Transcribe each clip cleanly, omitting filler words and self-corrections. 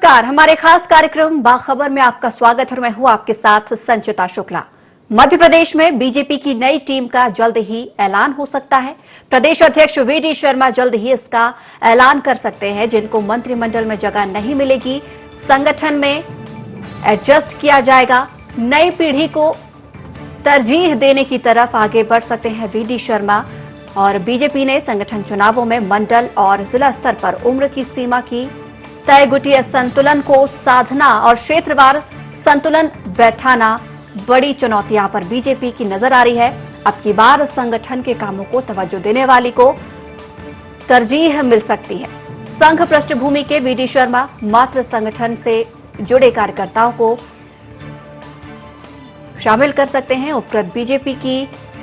नमस्कार, हमारे खास कार्यक्रम बाखबर में आपका स्वागत है और मैं हूं आपके साथ संचिता शुक्ला। मध्य प्रदेश में बीजेपी की नई टीम का जल्द ही ऐलान हो सकता है। प्रदेश अध्यक्ष वी.डी. शर्मा जल्द ही इसका ऐलान कर सकते हैं। जिनको मंत्रिमंडल में जगह नहीं मिलेगी, संगठन में एडजस्ट किया जाएगा। नई पीढ़ी को तरजीह देने की तरफ आगे बढ़ सकते हैं वी.डी. शर्मा। और बीजेपी ने संगठन चुनावों में मंडल और जिला स्तर पर उम्र की सीमा की तय गुटीय संतुलन को साधना और क्षेत्रवार संतुलन बैठाना बड़ी चुनौती यहां पर बीजेपी की नजर आ रही है। अब की बार संगठन के कामों को तवज्जो देने वाली को तरजीह मिल सकती है। संघ पृष्ठभूमि के वी.डी. शर्मा मात्र संगठन से जुड़े कार्यकर्ताओं को शामिल कर सकते हैं। उपकृत बीजेपी की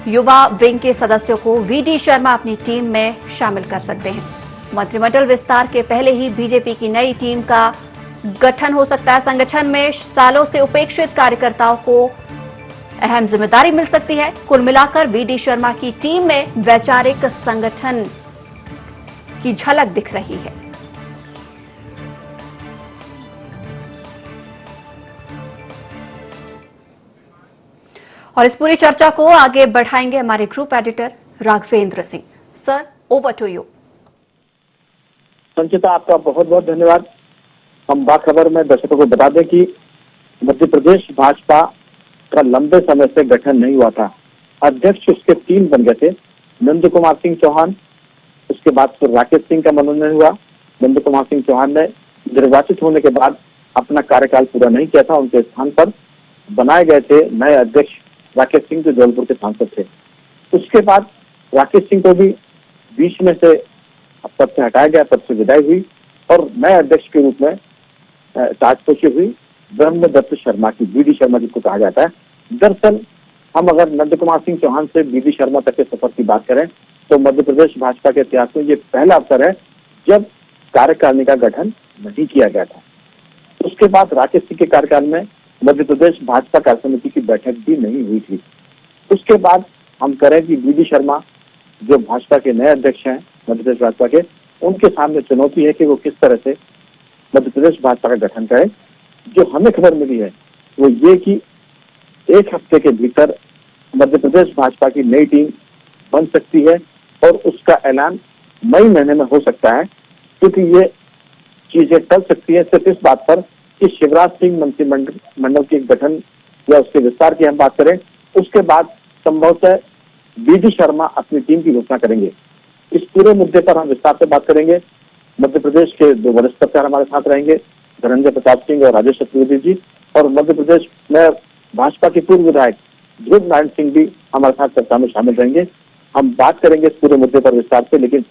युवा विंग के सदस्यों को वी.डी. शर्मा अपनी टीम में शामिल कर सकते हैं। मंत्रिमंडल विस्तार के पहले ही बीजेपी की नई टीम का गठन हो सकता है। संगठन में सालों से उपेक्षित कार्यकर्ताओं को अहम जिम्मेदारी मिल सकती है। कुल मिलाकर वी.डी. शर्मा की टीम में वैचारिक संगठन की झलक दिख रही है। और इस पूरी चर्चा को आगे बढ़ाएंगे हमारे group editor Raghavendra Singh. Sir, over to you. Sanchita, आपका बहुत बहुत धन्यवाद। हम बाखबर में दर्शकों को बता दें कि मध्य प्रदेश भाजपा का लंबे समय से गठन नहीं हुआ था। अध्यक्ष उसके 3 बन गए थे। नंद कुमार सिंह चौहान, उसके बाद फिर राकेश सिंह का मनोनयन हुआ। नंद कुमार सिंह चौहान ने निर्वाचित होने के बाद अपना कार्यकाल पूरा नहीं किया था। उनके स्थान पर बनाए गए थे नए अध्यक्ष राकेश सिंह, जो जौनपुर के सांसद थे। उसके बाद राकेश सिंह को भी बीच में से पद से हटाया गया, पद से विदाई हुई और नए अध्यक्ष के रूप में ताजपोशी हुई ब्रह्मदत्त शर्मा की, वी.डी. शर्मा जिसको कहा जाता है। दरअसल हम अगर नंद कुमार सिंह चौहान से वी.डी. शर्मा तक के सफर की बात करें तो मध्य प्रदेश भाजपा के इतिहास में ये पहला अवसर है जब कार्यकारिणी का गठन नहीं किया गया था। उसके बाद राकेश सिंह के कार्यकाल में मध्य प्रदेश भाजपा कार्य समिति की बैठक भी नहीं हुई थी। उसके बाद हम करें कि वी.डी. शर्मा जो भाजपा के नए अध्यक्ष हैं मध्य प्रदेश भाजपा के, उनके सामने चुनौती है कि वो किस तरह से मध्य प्रदेश भाजपा का गठन करें। जो हमें खबर मिली है वो ये कि 1 हफ्ते के भीतर मध्य प्रदेश भाजपा की नई टीम बन सकती है और उसका ऐलान मई महीने में हो सकता है। क्योंकि ये चीजें टल सकती है सिर्फ इस बात पर कि शिवराज सिंह मंत्रिमंडल के गठन या उसके विस्तार की हम बात करें, उसके बाद संभवतः वी.डी. शर्मा अपनी टीम की घोषणा करेंगे। इस पूरे मुद्दे पर हम विस्तार से बात करेंगे। मध्य प्रदेश के 2 वरिष्ठ पत्रकार हमारे साथ रहेंगे, धनंजय प्रताप सिंह और राजेश चतुर्वेदी जी, और मध्य प्रदेश में भाजपा के पूर्व विधायक ध्रुव नारायण सिंह भी हमारे साथ चर्चा में शामिल रहेंगे। हम बात करेंगे इस पूरे मुद्दे पर विस्तार से, लेकिन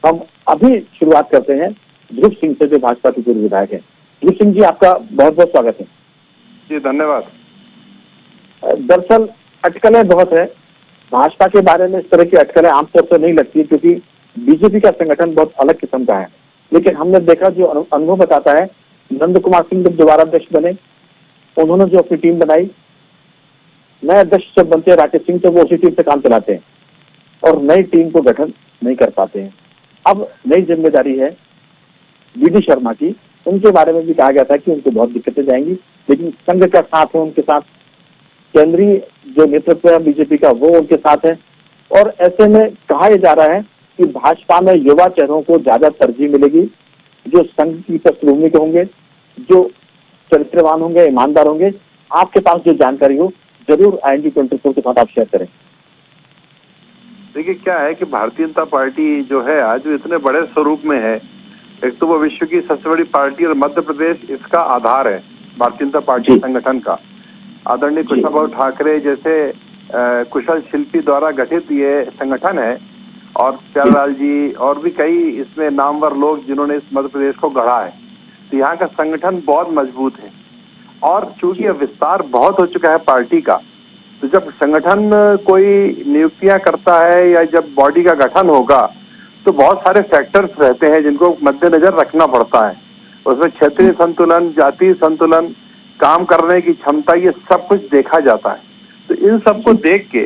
हम अभी शुरुआत करते हैं ध्रुव सिंह से, जो भाजपा के पूर्व विधायक है। ध्रुव सिंह जी, आपका बहुत बहुत स्वागत है। जी धन्यवाद। दरअसल अटकलें बहुत है भाजपा के बारे में। इस तरह की अटकलें आमतौर पर नहीं लगती है क्योंकि बीजेपी का संगठन बहुत अलग किस्म का है। लेकिन हमने देखा, जो अनुभव बताता है, नंद कुमार सिंह जब दोबारा अध्यक्ष बने, उन्होंने जो अपनी टीम बनाई, नए अध्यक्ष जब बनते हैं राकेश सिंह, तो वो उसी टीम से काम चलाते हैं और नई टीम को गठन नहीं कर पाते हैं। अब नई जिम्मेदारी है वी.डी. शर्मा की। उनके बारे में भी कहा गया था कि उनको बहुत दिक्कतें जाएंगी, लेकिन संघ का साथ है उनके साथ, केंद्रीय जो नेतृत्व है बीजेपी का वो उनके साथ है। और ऐसे में कहा यह जा रहा है कि भाजपा में युवा चेहरों को ज्यादा तरजीह मिलेगी, जो संघ की पृष्ठभूमि के होंगे, जो चरित्रवान होंगे, ईमानदार होंगे। आपके पास जो जानकारी हो जरूर IND24 के साथ आप शेयर करें। देखिए, क्या है कि भारतीय जनता पार्टी जो है आज इतने बड़े स्वरूप में है। एक तो वो विश्व की सबसे बड़ी पार्टी और मध्य प्रदेश इसका आधार है भारतीय जनता पार्टी संगठन का। आदरणीय कुशाभाऊ ठाकरे जैसे कुशल शिल्पी द्वारा गठित ये संगठन है और प्यारेलाल जी और भी कई इसमें नामवर लोग जिन्होंने इस मध्य प्रदेश को गढ़ा है। तो यहाँ का संगठन बहुत मजबूत है और चूंकि विस्तार बहुत हो चुका है पार्टी का, तो जब संगठन कोई नियुक्तियां करता है या जब बॉडी का गठन होगा तो बहुत सारे फैक्टर्स रहते हैं जिनको मद्देनजर रखना पड़ता है। उसमें क्षेत्रीय संतुलन, जातीय संतुलन, काम करने की क्षमता, ये सब कुछ देखा जाता है। तो इन सबको देख के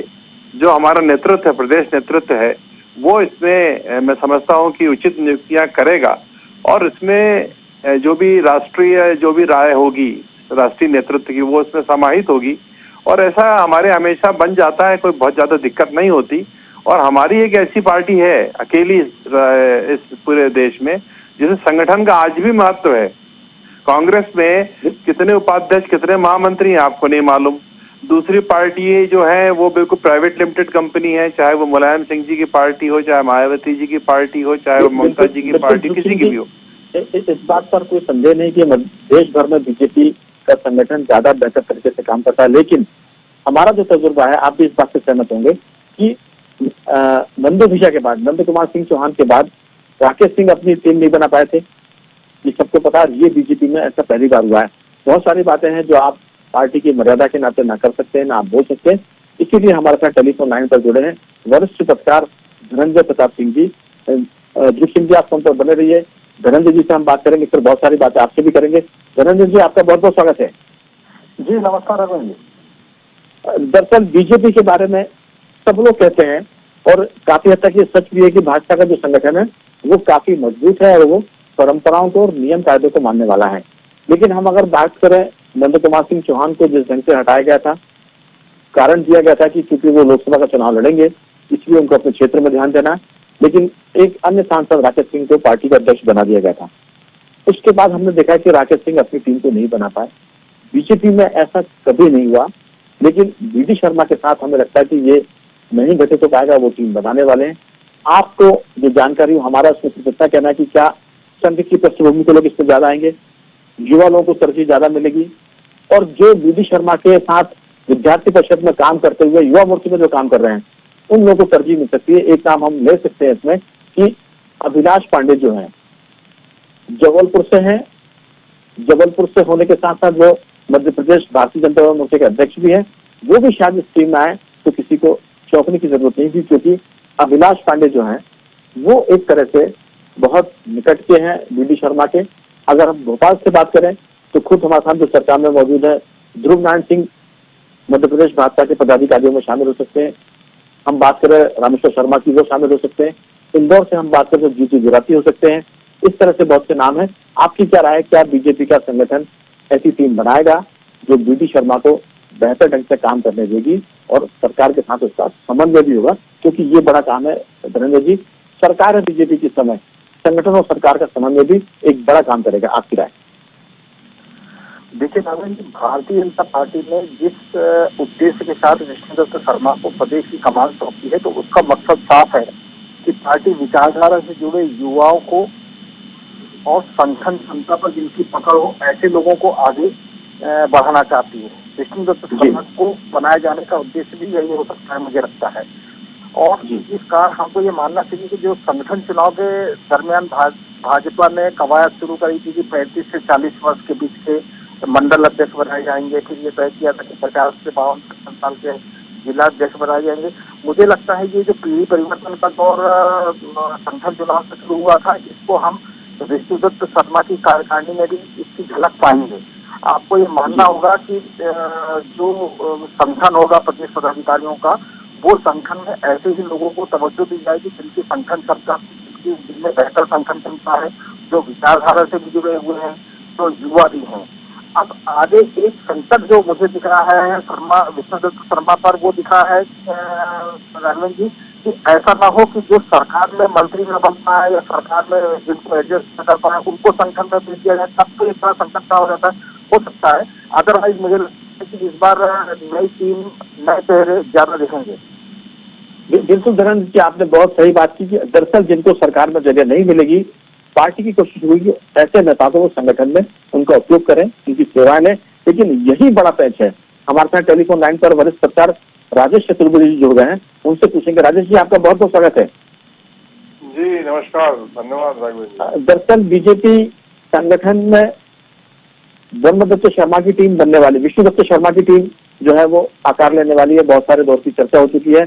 जो हमारा नेतृत्व है, प्रदेश नेतृत्व है, वो इसमें मैं समझता हूं कि उचित नियुक्तियां करेगा और इसमें जो भी राष्ट्रीय जो भी राय होगी राष्ट्रीय नेतृत्व की वो उसमें समाहित होगी, और ऐसा हमारे हमेशा बन जाता है, कोई बहुत ज्यादा दिक्कत नहीं होती। और हमारी एक ऐसी पार्टी है अकेली इस पूरे देश में जिसे संगठन का आज भी महत्व है। कांग्रेस में कितने उपाध्यक्ष कितने महामंत्री हैं आपको नहीं मालूम। दूसरी पार्टी जो है वो बिल्कुल प्राइवेट लिमिटेड कंपनी है, चाहे वो मुलायम सिंह जी की पार्टी हो, चाहे मायावती जी की पार्टी हो, चाहे वो ममता जी की पार्टी, किसी की भी हो। इस बात पर कोई संदेह नहीं कि देश भर में बीजेपी का संगठन ज्यादा बेहतर तरीके से काम करता है, लेकिन हमारा जो तजुर्बा है, आप भी इस बात से सहमत होंगे कि नंदू भिषा के बाद, नंद कुमार सिंह चौहान के बाद राकेश सिंह अपनी टीम नहीं बना पाए थे। ये सबको पता है, ये बीजेपी में ऐसा पहली बार हुआ है। बहुत सारी बातें हैं जो आप पार्टी की मर्यादा के नाते ना कर सकते हैं, ना आप बोल सकते हैं, इसीलिए हमारे साथ टेलीफोन लाइन पर जुड़े हैं वरिष्ठ पत्रकार धनंजय प्रताप सिंह जी। ध्रुव सिंह जी, आप फोन पर बने रहिए। धनंजय जी से हम बात करेंगे, फिर बहुत सारी बातें आपसे भी करेंगे। धनंजय जी, आपका बहुत बहुत स्वागत है। जी नमस्कार अरविंद जी। दरअसल बीजेपी के बारे में सब लोग कहते हैं, और काफी हद तक ये सच भी है कि भाजपा का जो संगठन है वो काफी मजबूत है और वो परंपराओं को और नियम कायदों को मानने वाला है। लेकिन हम अगर बात करें नंद कुमार सिंह चौहान को जिस ढंग से हटाया गया था, कारण दिया गया था कि क्योंकि वो लोकसभा का चुनाव लड़ेंगे इसलिए उनको अपने क्षेत्र में ध्यान देना है, लेकिन एक अन्य सांसद राकेश सिंह को पार्टी का अध्यक्ष बना दिया गया था। उसके बाद हमने देखा कि राकेश सिंह अपनी टीम को नहीं बना पाए। बीजेपी में ऐसा कभी नहीं हुआ, लेकिन बीडी शर्मा के साथ हमें लगता है कि ये नहीं घटित हो पाएगा, वो टीम बनाने वाले हैं। आपको जो जानकारी हो, हमारा उसमें कितना कहना है कि क्या संघ की पृष्ठभूमि के लोग इसमें ज्यादा आएंगे, युवा लोगों को तरजीह ज्यादा मिलेगी, और जो बीडी शर्मा के साथ विद्यार्थी परिषद में काम करते हुए युवा मोर्चे में जो काम कर रहे हैं उन लोगों को तरजीह मिल सकती है। एक नाम हम ले सकते हैं इसमें कि अभिलाष पांडे जो है जबलपुर से हैं, जबलपुर से होने के साथ साथ वो मध्य प्रदेश भारतीय जनता मोर्चे के अध्यक्ष भी हैं, वो भी शायद इस टीम में आए तो किसी को चौंकने की जरूरत नहीं थी, क्योंकि अभिलाष पांडे जो हैं वो एक तरह से बहुत निकट के हैं बीडी शर्मा के। अगर हम भोपाल से बात करें तो खुद हमारे साथ जो सरकार में मौजूद है ध्रुव नारायण सिंह मध्य प्रदेश भाजपा के पदाधिकारियों में शामिल हो सकते हैं। हम बात करें रामेश्वर शर्मा की, वो शामिल हो सकते हैं। इंदौर से हम बात करें तो जीतू गुराती हो सकते हैं। इस तरह से बहुत से नाम है। आपकी क्या राय है, क्या बीजेपी का संगठन ऐसी टीम बनाएगा जो बीडी शर्मा को बेहतर ढंग से काम करने देगी और सरकार के साथ उसका समन्वय भी होगा, क्योंकि ये बड़ा काम है धनंजय जी। सरकार है बीजेपी की समय, संगठन और सरकार का समन्वय भी एक बड़ा काम करेगा। आपकी राय? देखिए नारायण जी, भारतीय जनता पार्टी ने जिस उद्देश्य के साथ विष्णुदत्त शर्मा को प्रदेश की कमान सौंपी है, तो उसका मकसद साफ है कि पार्टी विचारधारा से जुड़े युवाओं को और संगठन क्षमता पर जिनकी पकड़ हो ऐसे लोगों को आगे बढ़ाना चाहती है। विष्णुदत्त शर्मा को बनाए जाने का उद्देश्य भी यही हो सकता है, मुझे लगता है। और इस कारण हमको ये मानना चाहिए कि जो संगठन चुनाव के दरमियान भाजपा ने कवायद शुरू करी थी कि 35 से 40 वर्ष के बीच के मंडल अध्यक्ष बनाए जाएंगे, फिर ये तय किया था कि 50 से 52 साल के जिला अध्यक्ष बनाए जाएंगे। मुझे लगता है ये जो पीढ़ी परिवर्तन का दौर संगठन चुनाव से शुरू हुआ था, इसको हम विष्णुदत्त शर्मा की कार्यकारिणी में भी इसकी झलक पाएंगे। आपको ये मानना होगा कि जो संगठन होगा प्रदेश पदाधिकारियों का, वो संगठन में ऐसे ही लोगों को तवज्जो दी जाएगी जिनकी संगठन क्षमता, जिनमें बेहतर संगठन क्षमता है, जो विचारधारा से भी जुड़े हुए हैं, जो युवा भी हैं। अब आगे एक संकट जो मुझे दिख रहा है विष्णुदत्त शर्मा पर, वो दिखा है राघवन जी कि ऐसा ना हो कि जो सरकार में मंत्री न बन पाए या सरकार में जिनको एडजस्ट न कर पाए उनको संगठन में भेज दिया जाए, तब तो इतना संकट हो जाता है, हो सकता है। अदरवाइज मुझे लगता है कि इस बार नई टीम, नए चेहरे ज्यादा दिखेंगे। बिल्कुल धनंजय जी, आपने बहुत सही बात की कि दरअसल जिनको सरकार में जगह नहीं मिलेगी, पार्टी की कोशिश हुई कि ऐसे नेता को संगठन में उनका उपयोग करें, उनकी सेवाएं लें। लेकिन यही बड़ा पैच है। हमारे साथ टेलीफोन लाइन पर वरिष्ठ पत्रकार राजेश चतुर्वेदी जी जुड़ गए हैं, उनसे पूछेंगे। राजेश जी, आपका बहुत बहुत स्वागत है। जी नमस्कार, धन्यवाद राघव जी। दरअसल बीजेपी संगठन में ब्रह्मदत्त शर्मा की टीम बनने वाली, विष्णुदत्त शर्मा की टीम जो है वो आकार लेने वाली है। बहुत सारे दौर की चर्चा हो चुकी है।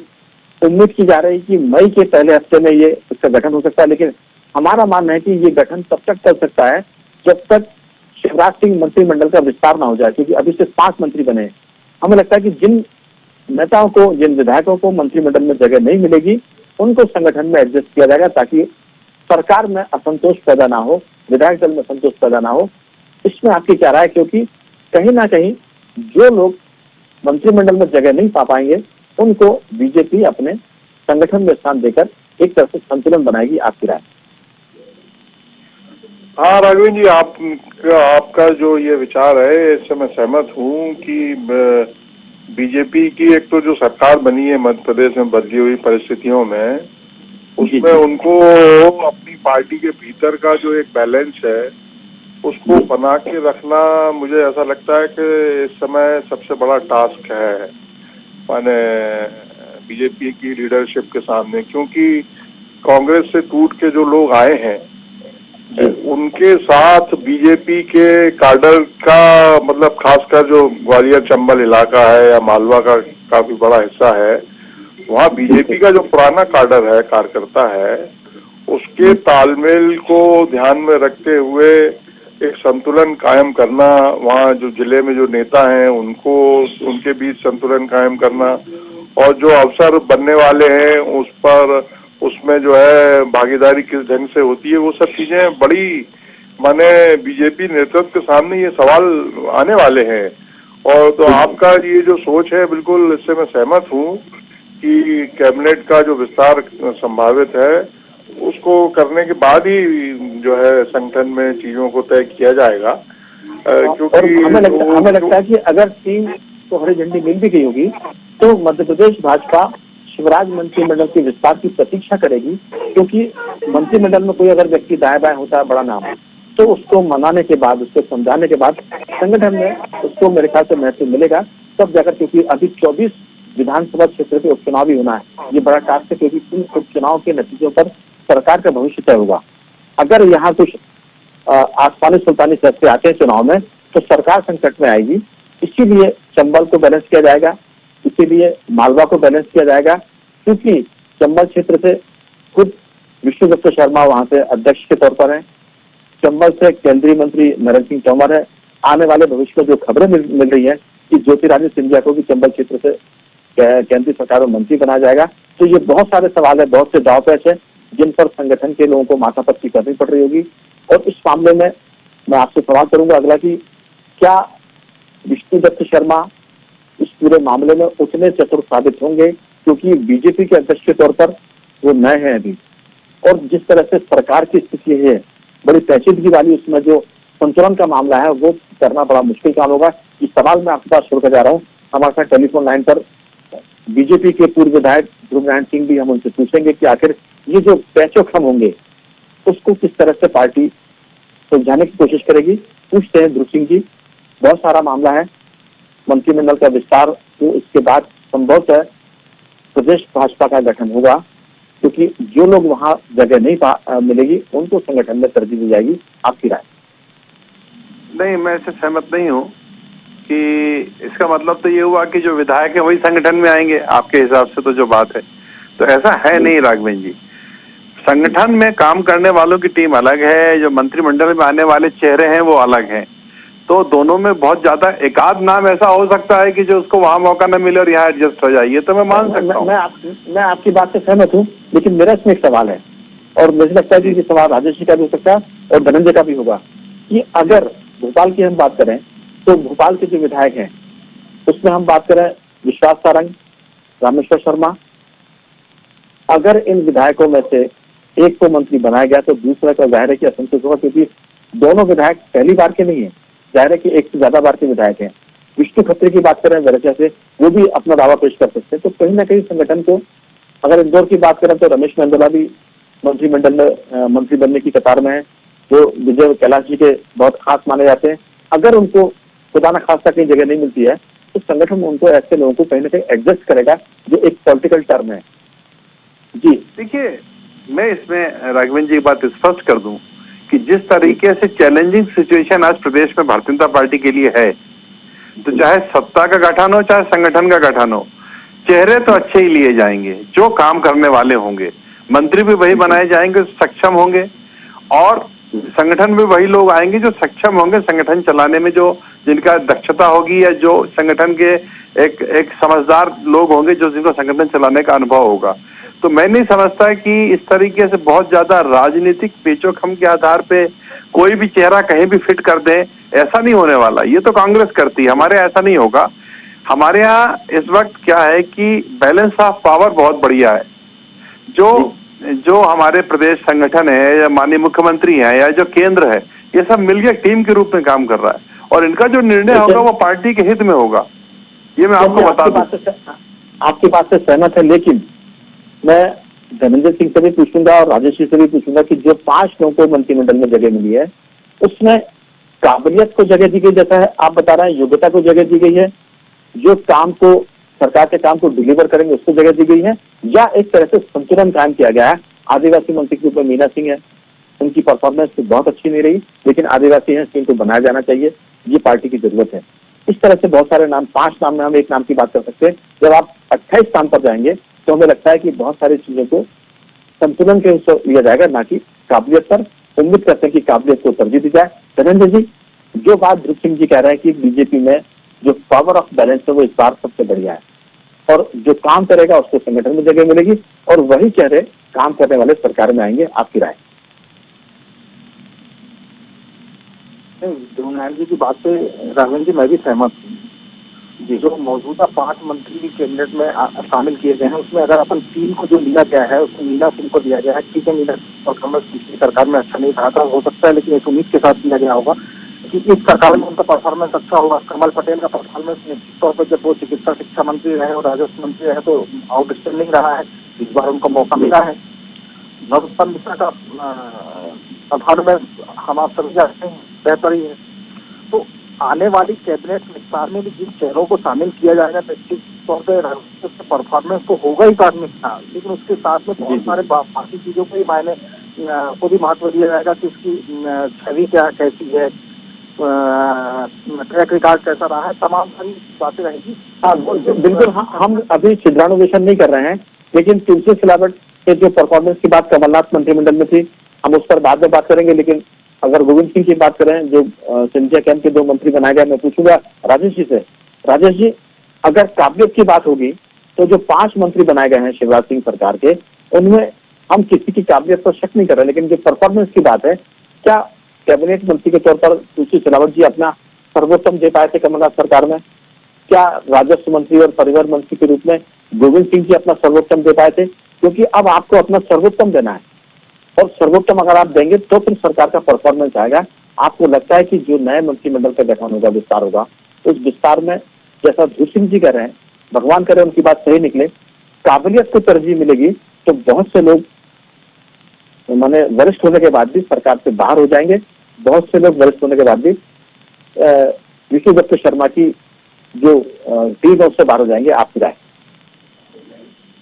उम्मीद की जा रही है कि मई के पहले हफ्ते में ये इसका गठन हो सकता है, लेकिन हमारा मानना है कि ये गठन तब तक चल सकता है जब तक शिवराज सिंह मंत्रिमंडल का विस्तार ना हो जाए, क्योंकि अभी सिर्फ 5 मंत्री बने हैं। हमें लगता है कि जिन नेताओं को, जिन विधायकों को मंत्रिमंडल में जगह नहीं मिलेगी, उनको संगठन में एडजस्ट किया जाएगा ताकि सरकार में असंतोष पैदा ना हो, विधायक दल में असंतोष पैदा ना हो, इसमें आपकी क्या राय है? क्योंकि कहीं ना कहीं जो लोग मंत्रिमंडल में जगह नहीं पा पाएंगे उनको बीजेपी अपने संगठन में स्थान देकर एक तरह से संतुलन बनाएगी। आपकी राय? हाँ राघवेंद्र जी, आपका जो ये विचार है इससे मैं सहमत हूँ कि बीजेपी की एक तो जो सरकार बनी है मध्य प्रदेश में बदली हुई परिस्थितियों में, उसमें उनको अपनी पार्टी के भीतर का जो एक बैलेंस है उसको बना के रखना, मुझे ऐसा लगता है कि इस समय सबसे बड़ा टास्क है माने बीजेपी की लीडरशिप के सामने। क्योंकि कांग्रेस से टूट के जो लोग आए हैं उनके साथ बीजेपी के काडर का, मतलब खासकर जो ग्वालियर चंबल इलाका है या मालवा का काफी बड़ा हिस्सा है, वहाँ बीजेपी का जो पुराना काडर है, कार्यकर्ता है, उसके तालमेल को ध्यान में रखते हुए एक संतुलन कायम करना, वहाँ जो जिले में जो नेता हैं उनको उनके बीच संतुलन कायम करना, और जो अवसर बनने वाले हैं उस पर उसमें जो है भागीदारी किस ढंग से होती है, वो सब चीजें बड़ी माने बीजेपी नेतृत्व के सामने ये सवाल आने वाले हैं। और तो आपका ये जो सोच है बिल्कुल इससे मैं सहमत हूँ कि कैबिनेट का जो विस्तार संभावित है उसको करने के बाद ही जो है संगठन में चीजों को तय किया जाएगा। क्योंकि हमें लगता है कि अगर टीम को हरी झंडी मिल भी गई होगी तो मध्य प्रदेश भाजपा शिवराज मंत्रिमंडल के विस्तार की प्रतीक्षा करेगी, क्योंकि मंत्रिमंडल में कोई अगर व्यक्ति दाएं बाएं होता है बड़ा नाम, तो उसको मनाने के बाद, उसको समझाने के बाद संगठन में उसको मेरे ख्याल से महत्व मिलेगा तब जाकर। क्योंकि अभी 24 विधानसभा क्षेत्र के उपचुनाव भी होना है, ये बड़ा टास्क है, क्योंकि इन उपचुनाव के नतीजों पर सरकार का भविष्य तय होगा। अगर यहाँ कुछ आसमानी सुल्तानी फैसले आते हैं चुनाव में तो सरकार संकट में आएगी। इसीलिए चंबल को बैलेंस किया जाएगा, इसीलिए मालवा को बैलेंस किया जाएगा, क्योंकि चंबल क्षेत्र से खुद विष्णुदत्त शर्मा वहां से अध्यक्ष के तौर पर हैं, चंबल से केंद्रीय मंत्री नरेंद्र सिंह तोमर है। आने वाले भविष्य में जो खबरें मिल रही है कि ज्योतिरादित्य सिंधिया को भी चंबल क्षेत्र से केंद्रीय सरकार में मंत्री बनाया जाएगा। तो ये बहुत सारे सवाल है, बहुत से दाव पेच है जिन पर संगठन के लोगों को माथापच्ची करनी पड़ रही होगी। और इस मामले में मैं आपसे सवाल करूंगा अगला कि क्या विष्णुदत्त शर्मा इस पूरे मामले में उतने चतुर साबित होंगे, क्योंकि बीजेपी के अध्यक्ष के तौर पर वो नए हैं अभी, और जिस तरह से सरकार की स्थिति है बड़ी पेचीदगी वाली, उसमें जो संतुलन का मामला है वो करना बड़ा मुश्किल काम होगा। ये सवाल मैं आपके पास छोड़कर जा रहा हूँ। हमारे साथ टेलीफोन लाइन पर बीजेपी के पूर्व विधायक ध्रुव नारायण सिंह भी, हम उनसे पूछेंगे कि आखिर ये जो पैचोखम होंगे उसको किस तरह से पार्टी सुलझाने की कोशिश करेगी। पूछते हैं ध्रुव सिंह जी, बहुत सारा मामला है, मंत्रिमंडल का विस्तार तो इसके बाद संभवतः प्रदेश भाजपा का गठन होगा, क्योंकि जो लोग वहां जगह नहीं मिलेगी उनको संगठन में तरजीह दी जाएगी। आपकी राय? नहीं, मैं इससे सहमत नहीं हूँ कि इसका मतलब तो ये हुआ कि जो विधायक है वही संगठन में आएंगे। आपके हिसाब से तो जो बात है तो ऐसा है नहीं राघवेंद्र जी। संगठन में काम करने वालों की टीम अलग है, जो मंत्रिमंडल में आने वाले चेहरे हैं वो अलग हैं। तो दोनों में बहुत ज्यादा एकाध नाम ऐसा हो सकता है कि जो उसको वहां मौका न मिले और यहाँ एडजस्ट हो जाइए, तो मैं मान सकता हूँ। मैं आपकी बात से सहमत हूँ, लेकिन मेरा इसमें एक सवाल है और मुझे लगता है कि ये सवाल राजेश जी का भी हो सकता है और धनंजय का भी होगा कि अगर भोपाल की हम बात करें तो भोपाल के जो विधायक हैं उसमें हम बात करें विश्वास सारंग, रामेश्वर शर्मा, अगर इन विधायकों में से एक को मंत्री बनाया गया तो दूसरा का जाहिर है कि असंतोष होगा, क्योंकि दोनों विधायक पहली बार के नहीं है, जाहिर है कि एक से ज्यादा बार के विधायक हैं। विष्णु खत्री की बात करें वैसे से, वो भी अपना दावा पेश कर सकते हैं। तो कहीं ना कहीं संगठन को, अगर इंदौर की बात करें तो रमेश मेंदोला भी मंत्रिमंडल में मंत्री बनने की कतार में है, जो विजय कैलाश जी के बहुत खास माने जाते हैं। अगर उनको खुदा न खासा कहीं जगह नहीं मिलती है तो संगठन उनको ऐसे लोगों को कहीं ना कहीं एडजस्ट करेगा, जो एक पॉलिटिकल टर्म है। जी देखिए, मैं इसमें राघवेंद्र जी की बात स्पष्ट कर दूं कि जिस तरीके से चैलेंजिंग सिचुएशन आज प्रदेश में भारतीय जनता पार्टी के लिए है, तो चाहे सत्ता का गठन हो चाहे संगठन का गठन हो, चेहरे तो अच्छे ही लिए जाएंगे जो काम करने वाले होंगे, मंत्री भी वही बनाए जाएंगे सक्षम होंगे, और संगठन में वही लोग आएंगे जो सक्षम होंगे संगठन चलाने में, जो जिनका दक्षता होगी या जो संगठन के एक समझदार लोग होंगे जो जिनको संगठन चलाने का अनुभव होगा। तो मैं नहीं समझता कि इस तरीके से बहुत ज्यादा राजनीतिक पेचोखम के आधार पे कोई भी चेहरा कहीं भी फिट कर दे, ऐसा नहीं होने वाला। ये तो कांग्रेस करती है, हमारे ऐसा नहीं होगा। हमारे यहाँ इस वक्त क्या है कि बैलेंस ऑफ पावर बहुत बढ़िया है। जो हमारे प्रदेश संगठन है या माननीय मुख्यमंत्री है या जो केंद्र है, ये सब मिलकर टीम के रूप में काम कर रहा है और इनका जो निर्णय होगा वो पार्टी के हित में होगा। ये मैं आपको बता दूं। आपकी बात से सहमत है, लेकिन मैं धर्मेंद्र सिंह से भी पूछूंगा और राजेश जी से भी पूछूंगा कि जो 5 लोगों को मंत्रिमंडल में जगह मिली है उसमें काबिलियत को जगह दी गई, जैसा है आप बता रहे हैं, योग्यता को जगह दी गई है, जो काम को सरकार के काम को डिलीवर करेंगे उसको जगह दी गई है, या एक तरह से संतुलन कायम किया गया है। आदिवासी मंत्री के ऊपर मीना सिंह है, उनकी परफॉर्मेंस बहुत अच्छी नहीं रही, लेकिन आदिवासी है, इनको बनाया जाना चाहिए, ये पार्टी की जरूरत है। इस तरह से बहुत सारे नाम, 5 नाम में हम एक नाम की बात कर सकते हैं। जब आप 28 स्थान पर जाएंगे तो हमें लगता है कि बहुत सारी चीजों को संतुलन के अनुसार लिया जाएगा, ना कि काबिलियत पर। उम्मीद करते हैं कि काबिलियत को तरजीह दी जाए। धर्मेंद्र जी, जो बात ध्रुव सिंह जी कह रहे हैं कि बीजेपी में जो पावर ऑफ बैलेंस है वो इस बार सबसे बढ़िया है और जो काम करेगा उसको संगठन में जगह मिलेगी और वही चेहरे काम करने वाले सरकार में आएंगे। आपकी राय? ध्रुव नारायण जी की बात से राघवन जी मैं भी सहमत हूँ। जो मौजूदा 5 मंत्री कैबिनेट में शामिल किए गए हैं उसमें अगर अपन 3 को जो लिया गया है उसमें मीना सिंह को दिया गया है। ठीक है, मीना परफॉर्मेंस पिछली सरकार में अच्छा नहीं रहा था, हो सकता है, लेकिन एक उम्मीद के साथ दिया गया होगा कि इस सरकार में उनका परफॉर्मेंस अच्छा होगा। कमल पटेल का परफॉर्मेंस निश्चित तौर पर जब वो चिकित्सा शिक्षा मंत्री रहे और राजस्व मंत्री रहे तो आउटस्टैंडिंग रहा है, इस बार उनको मौका मिला है। नरोत्तम मिश्रा का परफॉर्मेंस हम आप सभी जानते हैं बेहतर ही है। तो आने वाली कैबिनेट विस्तार में भी जिन चेहरों को शामिल किया जाएगा निश्चित तौर पर उसके परफॉर्मेंस तो होगा ही प्राथमिकता, लेकिन उसके साथ में बहुत सारे बाकी चीजों को भी मायने को भी महत्व दिया जाएगा कि उसकी छवि क्या कैसी है, ट्रैक रिकॉर्ड कैसा रहा है, तमाम सारी बातें रहेगी। हाँ बिल्कुल, हम अभी छिद्रानुवेशन नहीं कर रहे हैं, लेकिन तुलसी सिलावट के जो परफॉर्मेंस की बात कमलनाथ मंत्रिमंडल में थी, हम उस पर बाद में बात करेंगे। लेकिन अगर गोविंद सिंह की बात करें, जो सिंधिया कैंप के 2 मंत्री बनाए गए, मैं पूछूंगा राजेश जी से। राजेश जी, अगर काबिलियत की बात होगी तो जो 5 मंत्री बनाए गए हैं शिवराज सिंह सरकार के, उनमें हम किसी की काबिलियत पर शक नहीं कर रहे, लेकिन जो परफॉर्मेंस की बात है, क्या कैबिनेट मंत्री के तौर पर तुलसी सिलावट जी अपना सर्वोत्तम दे पाए थे कमलनाथ सरकार में? क्या राजस्व मंत्री और परिवहन मंत्री के रूप में गोविंद सिंह जी अपना सर्वोत्तम दे पाए थे? क्योंकि अब आपको अपना सर्वोत्तम देना है और सर्वोत्तम अगर आप देंगे तो फिर सरकार का परफॉर्मेंस आएगा। आपको लगता है कि जो नए मंत्रिमंडल का गठन होगा, विस्तार होगा, उस विस्तार में जैसा ध्रुव सिंह जी कह रहे हैं, भगवान करे उनकी बात सही निकले, काबिलियत को तरजीह मिलेगी तो बहुत से लोग माने वरिष्ठ होने के बाद भी सरकार से बाहर हो जाएंगे। बहुत से लोग वरिष्ठ होने के बाद भी विष्णु दत्त शर्मा की जो टीम है उससे बाहर हो जाएंगे। आपकी राय?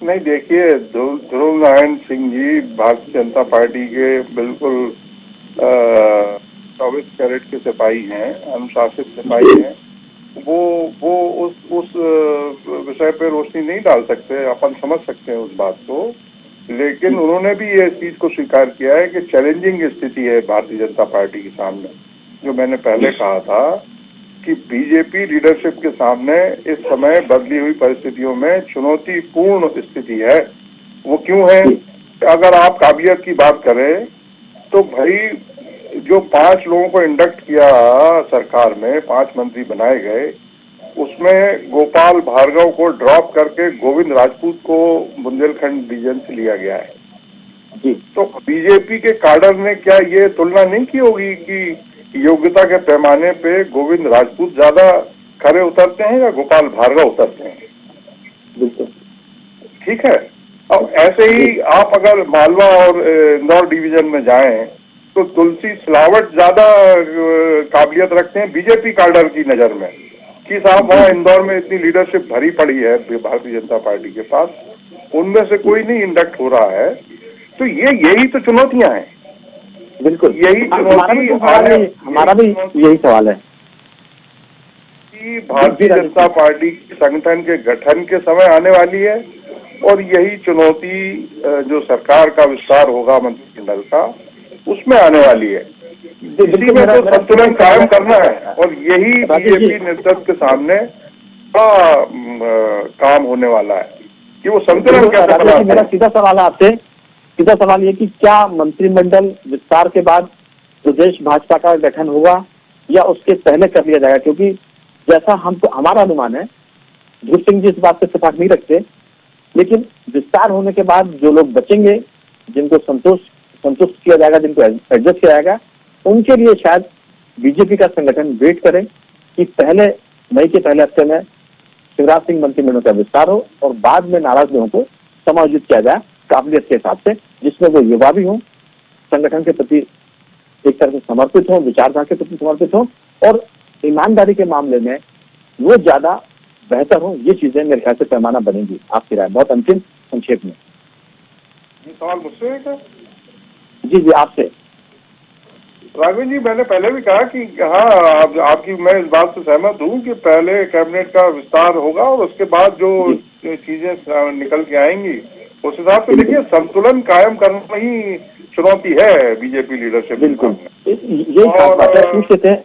नहीं, देखिए, ध्रुव नारायण सिंह जी भारतीय जनता पार्टी के बिल्कुल 24 कैरेट के सिपाही हैं, अनुशासित सिपाही हैं। वो उस विषय पे रोशनी नहीं डाल सकते, अपन समझ सकते हैं उस बात को, लेकिन उन्होंने भी ये चीज को स्वीकार किया है कि चैलेंजिंग स्थिति है भारतीय जनता पार्टी के सामने। जो मैंने पहले कहा था कि बीजेपी लीडरशिप के सामने इस समय बदली हुई परिस्थितियों में चुनौतीपूर्ण स्थिति है। वो क्यों है? अगर आप काबिलियत की बात करें तो भाई जो 5 लोगों को इंडक्ट किया सरकार में, 5 मंत्री बनाए गए, उसमें गोपाल भार्गव को ड्रॉप करके गोविंद राजपूत को बुंदेलखंड रीजन से लिया गया है जी। तो बीजेपी के काडर ने क्या ये तुलना नहीं की होगी कि योग्यता के पैमाने पे गोविंद राजपूत ज्यादा खरे उतरते हैं या गोपाल भार्गव उतरते हैं? बिल्कुल ठीक है। अब ऐसे ही आप अगर मालवा और इंदौर डिवीजन में जाएं तो तुलसी सिलावट ज्यादा काबिलियत रखते हैं बीजेपी काडर की नजर में कि साहब वहाँ इंदौर में इतनी लीडरशिप भरी पड़ी है भारतीय जनता पार्टी के पास, उनमें से कोई नहीं इंडक्ट हो रहा है। तो यही तो चुनौतियां हैं। बिल्कुल यही चुनौती, हमारा भी यही सवाल है कि भारतीय जनता पार्टी संगठन के गठन के समय आने वाली है और यही चुनौती जो सरकार का विस्तार होगा मंत्रिमंडल का, उसमें आने वाली है। इसी में तो संतुलन कायम करना है और यही बीजेपी नेतृत्व के सामने काम होने वाला है कि वो संतुलन कैसे राजेश जी, बना मेरा है। सीधा सवाल है आपसे, सीधा सवाल ये कि क्या मंत्रिमंडल विस्तार के बाद प्रदेश भाजपा का गठन होगा या उसके पहले कर लिया जाएगा? क्योंकि जैसा हमको हमारा अनुमान है, ध्रुव सिंह जी इस बात से इत्तेफाक नहीं रखते, लेकिन विस्तार होने के बाद जो लोग बचेंगे, जिनको संतुष्ट किया जाएगा, जिनको एडजस्ट किया जाएगा, उनके लिए शायद बीजेपी का संगठन वेट करे कि पहले मई के पहले हफ्ते में शिवराज सिंह मंत्रिमंडल का विस्तार हो और बाद में नाराज लोगों को समायोजित किया जाए काबिलियत के हिसाब से, जिसमें वो युवा भी हों, संगठन के प्रति एक तरह से समर्पित हो, विचारधारा के प्रति समर्पित हो और ईमानदारी के मामले में वो ज्यादा बेहतर हो। ये चीजें मेरे ख्याल से पैमाना बनेगी। आपकी राय बहुत अंतिम संक्षेप में। ये सवाल मुझसे है क्या? जी आपसे। राघवेंद्र जी, मैंने पहले भी कहा कि हाँ, आपकी मैं इस बात से सहमत हूँ कि पहले कैबिनेट का विस्तार होगा और उसके बाद जो चीजें निकल के आएंगी उस हिसाब से देखिए संतुलन कायम करना ही चुनौती है बीजेपी लीडरशिप। बिल्कुल, यही बात है। पूछ लेते हैं,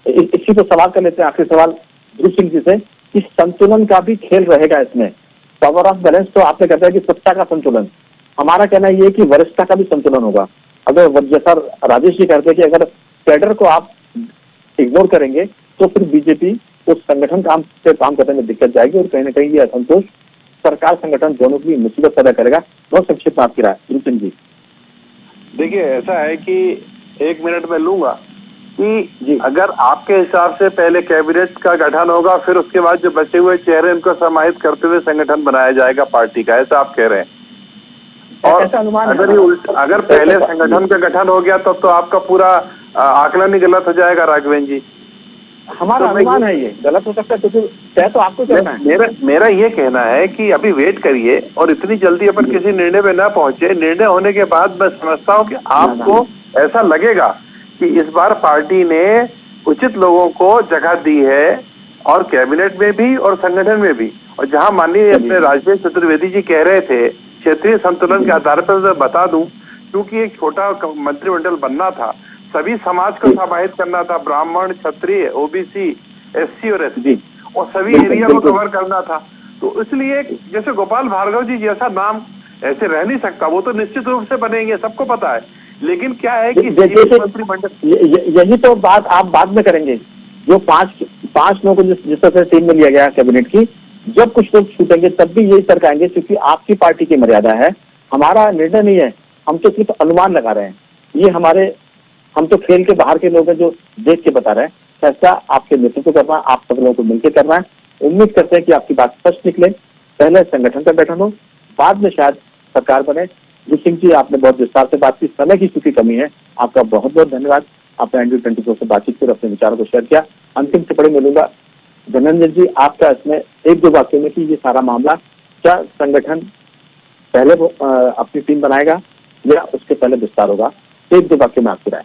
इसी को सवाल कर लेते हैं, आखिरी सवाल ध्रुव सिंह जी से, कि संतुलन का भी खेल रहेगा इसमें। पावर ऑफ बैलेंस तो आपने कहता है कि सत्ता का संतुलन, हमारा कहना ये है कि वरिष्ठता का भी संतुलन होगा। अगर जैसा राजेश जी कहते हैं कि अगर कैडर को आप इग्नोर करेंगे तो फिर बीजेपी उस संगठन काम करने में दिक्कत जाएगी और कहीं ना कहीं ये असंतोष सरकार संगठन दोनों की मुसीबत पैदा करेगा। बहुत संक्षिप्त आपकी राय ध्रुव सिंह जी। देखिए, ऐसा है कि 1 मिनट में लूंगा कि अगर आपके हिसाब से पहले कैबिनेट का गठन होगा, फिर उसके बाद जो बचे हुए चेहरे उनको समाहित करते हुए संगठन बनाया जाएगा पार्टी का, ऐसा आप कह रहे हैं। और अगर पहले संगठन का गठन हो गया तो आपका पूरा आकलन ही गलत हो जाएगा राघवेंद्र जी। हमारा अनुमान है, ये गलत हो सकता है क्योंकि तय तो आपको करना है। मेरा ये कहना है कि अभी वेट करिए और इतनी जल्दी अपन किसी निर्णय में ना पहुंचे। निर्णय होने के बाद मैं समझता हूँ कि आपको ऐसा लगेगा कि इस बार पार्टी ने उचित लोगों को जगह दी है और कैबिनेट में भी और संगठन में भी। और जहां माननीय अपने राजेश चतुर्वेदी जी कह रहे थे क्षेत्रीय संतुलन के आधार पर मैं बता दूं, क्योंकि एक छोटा मंत्रिमंडल बनना था, सभी समाज को समाहित करना था, ब्राह्मण, क्षत्रिय, ओबीसी, एससी और एसटी, और सभी एरिया को कवर करना था। तो इसलिए जैसे गोपाल भार्गव जी जैसा नाम ऐसे रह नहीं सकता, वो तो निश्चित रूप से बनेंगे, सबको पता है। लेकिन क्या है कि मंत्रिमंडल, यही तो बात आप बाद में करेंगे। जो पांच लोगों को जिस तरह से टीम में लिया गया कैबिनेट की, जब कुछ लोग छूटेंगे तब भी यही तर्क आएंगे, क्योंकि आपकी पार्टी की मर्यादा है, हमारा निर्णय नहीं है, हम तो सिर्फ अनुमान लगा रहे हैं। ये हम तो खेल के बाहर के लोग हैं जो देख के बता रहे हैं। फैसला आपके नेतृत्व करना, आप सब लोगों को मिलकर करना है। उम्मीद करते हैं कि आपकी बात स्पष्ट निकले, पहले संगठन का गठन हो, बाद में शायद सरकार बने। ध्रुव सिंह जी, आपने बहुत विस्तार से बात की, समय की चूंकि कमी है, आपका बहुत बहुत धन्यवाद। आपने एनडीटी 24 से बातचीत कर अपने विचारों को शेयर किया। अंतिम टिप्पणी मिलूंगा धनंजय जी आपका इसमें 1-2 वाक्यों में कि ये सारा मामला, क्या संगठन पहले अपनी टीम बनाएगा या उसके पहले विस्तार होगा? 1-2 वाक्य में आपकी राय।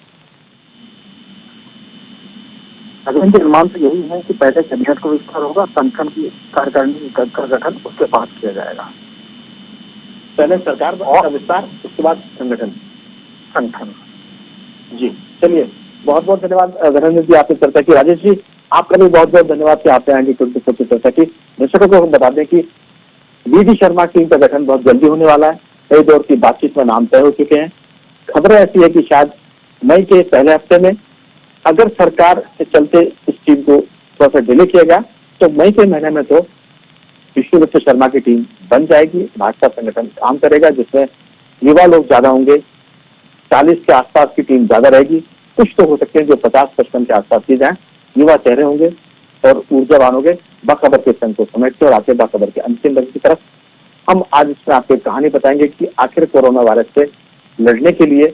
अनुमान तो यही है कि पहले कैबिनेट को विस्तार होगा, संगठन की कार्यकारिणी का गठन उसके बाद किया जाएगा। पहले सरकार का विस्तार, उसके बाद संगठन। जी चलिए, बहुत बहुत धन्यवाद धनंजय जी, आपने चर्चा की। राजेश जी, आपका भी बहुत बहुत धन्यवाद कि आपने एनडीटी 24 की चर्चा की। दर्शकों को हम बता दें कि वीडी शर्मा टीम का गठन बहुत जल्दी होने वाला है। कई दौर की बातचीत में नाम तय हो चुके हैं। खबरें ऐसी है कि शायद मई के पहले हफ्ते में, अगर सरकार के चलते इस टीम को थोड़ा सा डिले किया गया तो मई के महीने में तो विष्णुदत्त शर्मा की टीम बन जाएगी। भाजपा संगठन काम करेगा, जिसमें युवा लोग ज्यादा होंगे, 40 के आसपास की टीम ज्यादा रहेगी। कुछ तो हो सकते हैं जो 50-55 के आसपास की जाए, युवा चेहरे होंगे और ऊर्जावान होंगे। बाखबर के संघ को समेटते और आगे बाखबर के अंतिम वर्ग की तरफ हम आज इसमें आपको कहानी बताएंगे कि आखिर कोरोना वायरस से लड़ने के लिए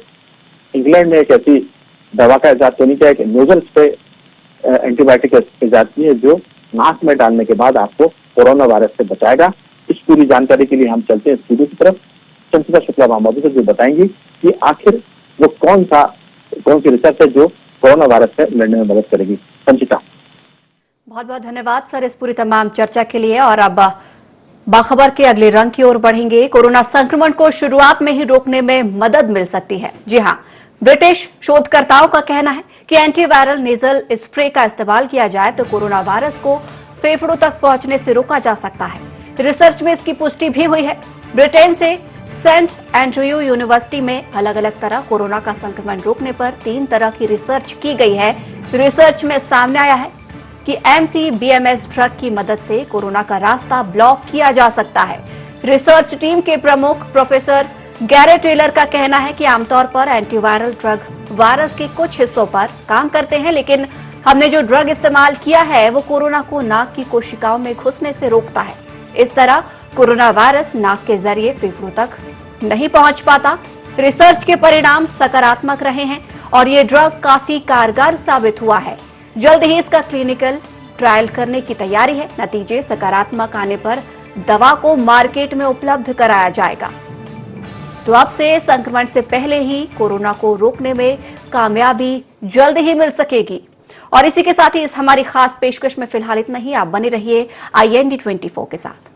इंग्लैंड ने एक ऐसी दवा का इजाद तो नहीं किया कि नोजल स्प्रे एंटीबायोटिक इजाद की है, जो नाक में डालने के बाद आपको कोरोना वायरस से बचाएगा। इस पूरी जानकारी के लिए हम चलते हैं स्टूडियो की तरफ। संचिता शुक्ला महोदय से जो बताएंगी कि आखिर वो कौन सी रिसर्च है जो कोरोना वायरस से लड़ने में मदद करेगी। संचिता, बहुत बहुत धन्यवाद सर इस पूरी तमाम चर्चा के लिए। और अब बाखबर के अगले रंग की ओर बढ़ेंगे। कोरोना संक्रमण को शुरुआत में ही रोकने में मदद मिल सकती है। जी हां, ब्रिटिश शोधकर्ताओं का कहना है कि एंटीवायरल नेजल स्प्रे का इस्तेमाल किया जाए तो कोरोना वायरस को फेफड़ों तक पहुंचने से रोका जा सकता है। रिसर्च में इसकी पुष्टि भी हुई है। ब्रिटेन से सेंट एंड्रयू यूनिवर्सिटी में अलग अलग तरह कोरोना का संक्रमण रोकने पर 3 तरह की रिसर्च की गई है। रिसर्च में सामने आया है कि MCBMS ड्रग की मदद से कोरोना का रास्ता ब्लॉक किया जा सकता है। रिसर्च टीम के प्रमुख प्रोफेसर गैरे टेलर का कहना है कि आमतौर पर एंटीवायरल ड्रग वायरस के कुछ हिस्सों पर काम करते हैं, लेकिन हमने जो ड्रग इस्तेमाल किया है वो कोरोना को नाक की कोशिकाओं में घुसने से रोकता है। इस तरह कोरोना वायरस नाक के जरिए फेफड़ों तक नहीं पहुंच पाता। रिसर्च के परिणाम सकारात्मक रहे हैं और ये ड्रग काफी कारगर साबित हुआ है। जल्द ही इसका क्लिनिकल ट्रायल करने की तैयारी है। नतीजे सकारात्मक आने पर दवा को मार्केट में उपलब्ध कराया जाएगा। तो अब से संक्रमण से पहले ही कोरोना को रोकने में कामयाबी जल्द ही मिल सकेगी। और इसी के साथ ही इस हमारी खास पेशकश में फिलहाल इतना ही। आप बने रहिए IND24 के साथ।